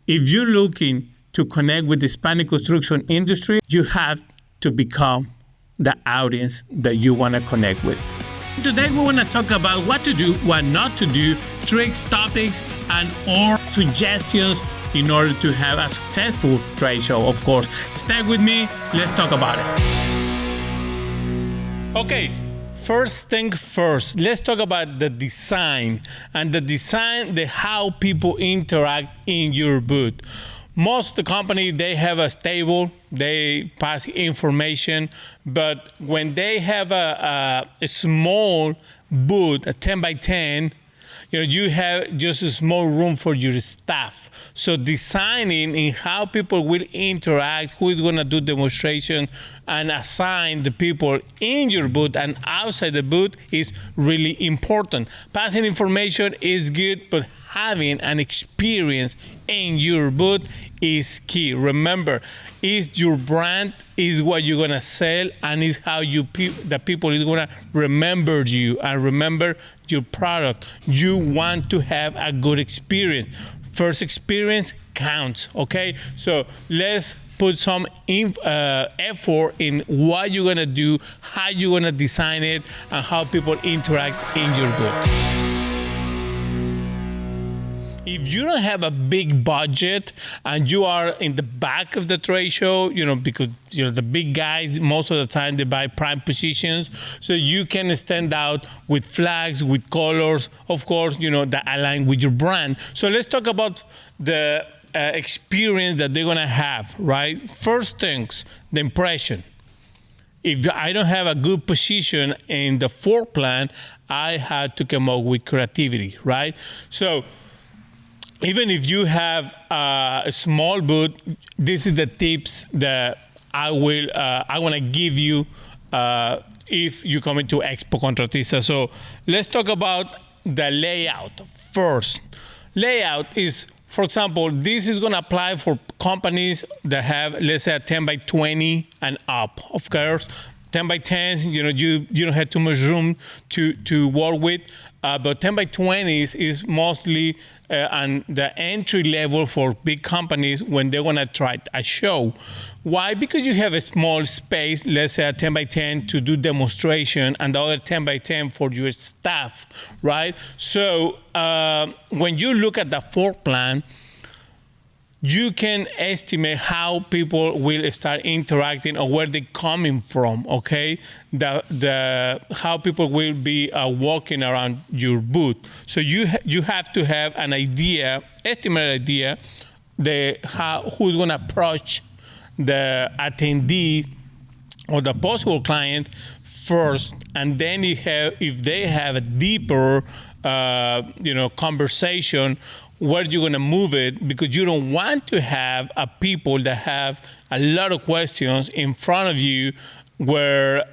If you're looking to connect with the Hispanic construction industry, you have to become the audience that you want to connect with. Today we want to talk about what to do, what not to do, tricks, topics, and or suggestions in order to have a successful trade show, of course. Stay with me, let's talk about it. Okay, first thing first, let's talk about the design and how people interact in your booth. Most of the companies, they have a table, they pass information, but when they have a small booth, a 10 by 10, you have just a small room for your staff. So designing in how people will interact, who is going to do demonstration, and assign the people in your booth and outside the booth is really important. Passing information is good, but having an experience in your booth is key. Remember, it's your brand, is what you're gonna sell, and is how the people is gonna remember you and remember your product. You want to have a good experience. First experience counts, okay? So let's put some effort in what you're gonna do, how you're gonna design it, and how people interact in your booth. If you don't have a big budget and you are in the back of the trade show, because the big guys, most of the time they buy prime positions, so you can stand out with flags, with colors, of course, that align with your brand. So let's talk about the experience that they're gonna have, right? First things, the impression. If I don't have a good position in the floor plan, I had to come up with creativity, right? So even if you have a small booth, this is the tips that I want to give you if you come into Expo Contratista. So let's talk about the layout first. Layout is, for example, this is going to apply for companies that have, let's say, a 10 by 20 and up. Of course, 10 by 10s, you don't have too much room to work with. But 10 by 20s is mostly on the entry level for big companies when they want to try a show. Why? Because you have a small space, let's say a 10 by 10 to do demonstration, and the other 10 by 10 for your staff, right? So when you look at the floor plan, you can estimate how people will start interacting or where they're coming from, okay? How people will be walking around your booth. So you have to have an idea, estimated idea, who's gonna approach the attendee or the possible client first, and then if they have a deeper conversation, where you're going to move it, because you don't want to have people that have a lot of questions in front of you where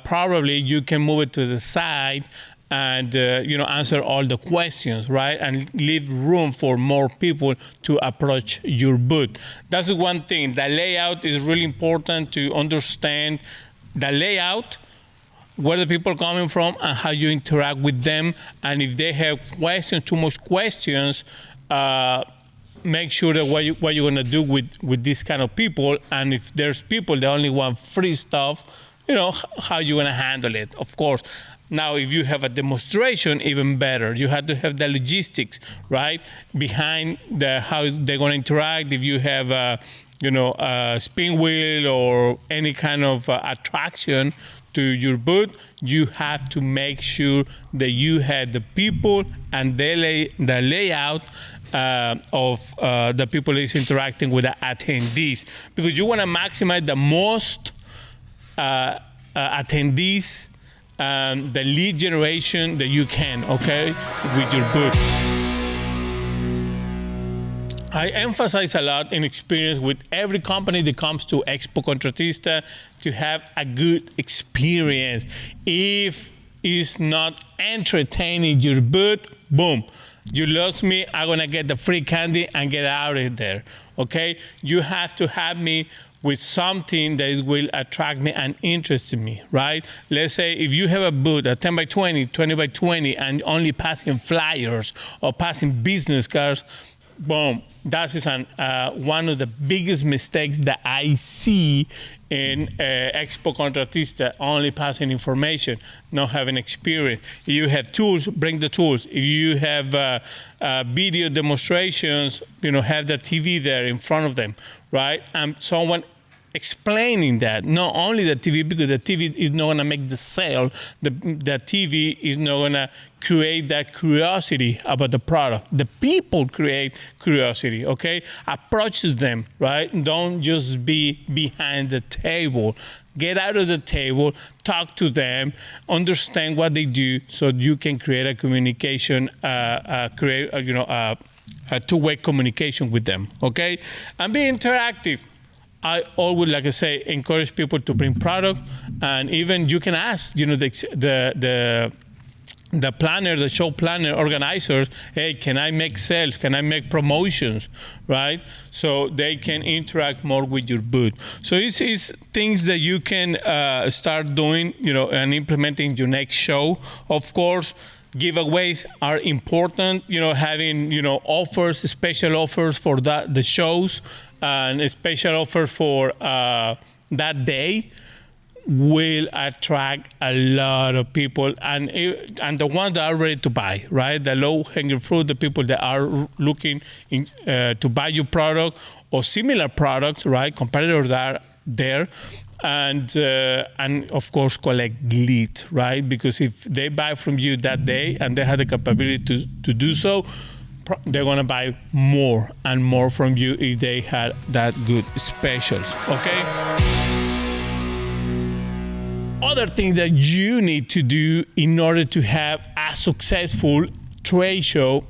probably you can move it to the side and answer all the questions, right? And leave room for more people to approach your booth. That's the one thing. The layout is really important to understand the layout, where the people are coming from, and how you interact with them. And if they have questions, too much questions, make sure that what you're going to do with this kind of people. And if there's people that only want free stuff, how you're going to handle it, of course. Now, if you have a demonstration, even better. You have to have the logistics, right, behind how they're going to interact. If you have a spin wheel or any kind of attraction to your booth, you have to make sure that you have the people and the layout of the people that is interacting with the attendees, because you want to maximize the most attendees and the lead generation that you can, okay, with your booth. I emphasize a lot in experience with every company that comes to Expo Contratista to have a good experience. If it's not entertaining your booth, boom, you lost me, I'm gonna get the free candy and get out of there, okay? You have to have me with something that will attract me and interest me, right? Let's say if you have a booth, a 10 by 20, 20 by 20, and only passing flyers or passing business cards, boom, that is one of the biggest mistakes that I see in Expo Contratista, only passing information, not having experience. If you have tools, bring the tools. If you have video demonstrations, have the TV there in front of them, right? And someone explaining that, not only the TV, because the TV is not going to make the sale, the TV is not going to create that curiosity about the product. The people create curiosity, okay? Approach them, right? Don't just be behind the table. Get out of the table, talk to them, understand what they do, so you can create a communication, create a two-way communication with them, okay? And be interactive. I always, like I say, encourage people to bring product, and even you can ask, the planner, the show planner, organizers, hey, can I make sales? Can I make promotions, right? So they can interact more with your booth. So it's things that you can start doing, and implementing your next show. Of course, giveaways are important, having, offers, special offers for the shows, and a special offer for that day will attract a lot of people, and the ones that are ready to buy, right? The low-hanging fruit, the people that are looking to buy your product or similar products, right? Competitors are there. And of course, collect leads, right? Because if they buy from you that day and they have the capability to do so, they're going to buy more and more from you if they had that good specials, okay? Other thing that you need to do in order to have a successful trade show,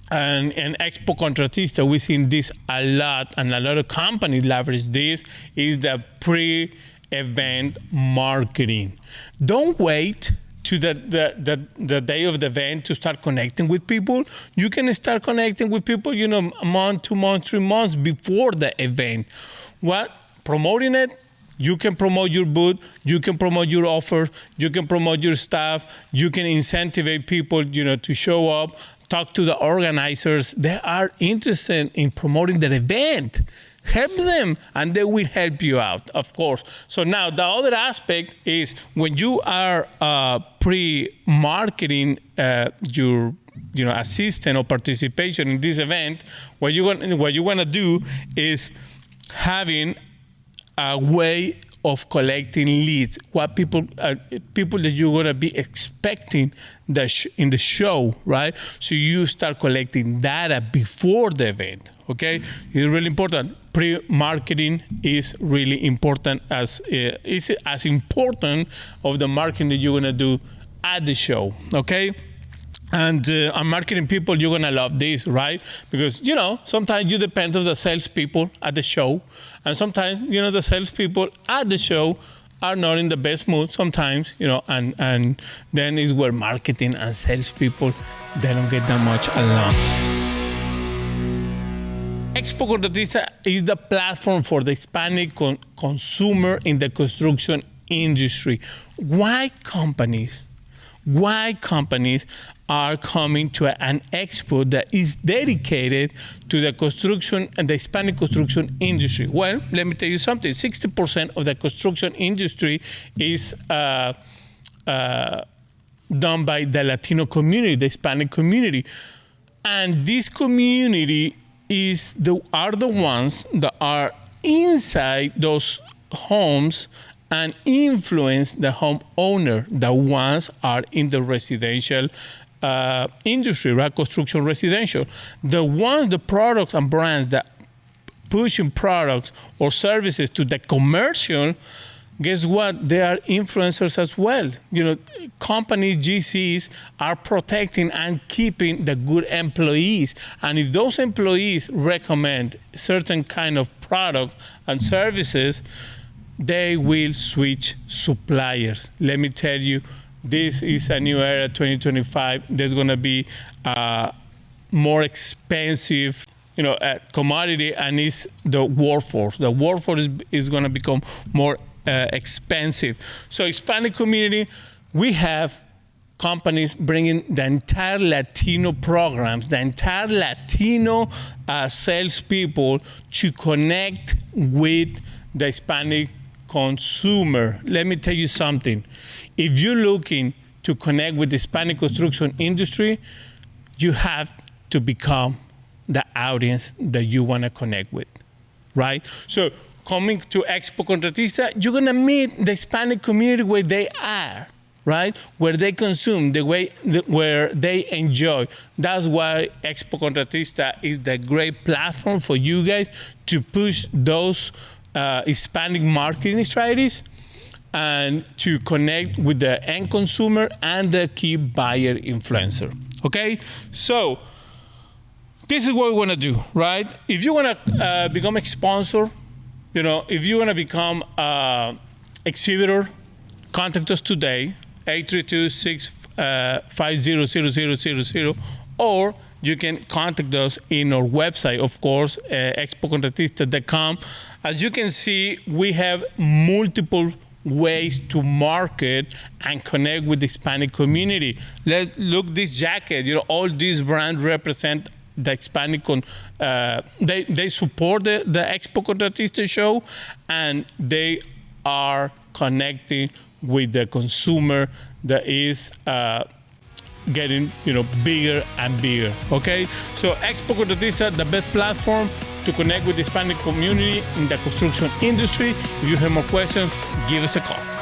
and Expo Contratista, we've seen this a lot, and a lot of companies leverage this, is the pre-event marketing. Don't wait to the day of the event to start connecting with people. You can start connecting with people, a month, 2 months, 3 months before the event. Promoting it, you can promote your booth, you can promote your offer, you can promote your staff, you can incentivize people, to show up, talk to the organizers. They are interested in promoting their event. Help them, and they will help you out, of course. So now the other aspect is when you are pre-marketing your assistance or participation in this event, what you want to do is having a way of collecting leads, what people that you're going to be expecting in the show, right? So you start collecting data before the event, okay? It's really important. Pre-marketing is really important, is as important of the marketing that you're going to do at the show, okay? And marketing people, you're going to love this, right? Because, sometimes you depend on the salespeople at the show. And sometimes, the salespeople at the show are not in the best mood sometimes, and then is where marketing and salespeople, they don't get that much along. Expo Contratista is the platform for the Hispanic consumer in the construction industry. Why companies are coming to an expo that is dedicated to the construction and the Hispanic construction industry? Well, let me tell you something. 60% of the construction industry is done by the Latino community, the Hispanic community. And this community are the ones that are inside those homes and influence the homeowner. The ones are in the residential industry, right? Construction residential. The products and brands that pushing products or services to the commercial, guess what? They are influencers as well. Companies, GCs are protecting and keeping the good employees. And if those employees recommend certain kind of product and services, they will switch suppliers. Let me tell you, this is a new era, 2025. There's going to be more expensive, commodity, and it's the workforce. The workforce is going to become more expensive. So Hispanic community, we have companies bringing the entire Latino programs, the entire Latino salespeople to connect with the Hispanic consumer. Let me tell you something. If you're looking to connect with the Hispanic construction industry, you have to become the audience that you want to connect with, right? So coming to Expo Contratista, you're going to meet the Hispanic community where they are, right? Where they consume, where they enjoy. That's why Expo Contratista is the great platform for you guys to push those Hispanic marketing strategies and to connect with the end consumer and the key buyer influencer, okay? So this is what we want to do, right? If you want to become a sponsor, if you want to become an exhibitor, contact us today, 832-650-0000, or you can contact us in our website, of course, ExpoContratista.com. As you can see, we have multiple ways to market and connect with the Hispanic community. Look this jacket, all these brands represent the Hispanic, they support the Expo Contratista show, and they are connecting with the consumer that is getting bigger and bigger. Okay, so Expo Contratista, the best platform to connect with the Hispanic community in the construction industry. If you have more questions, give us a call.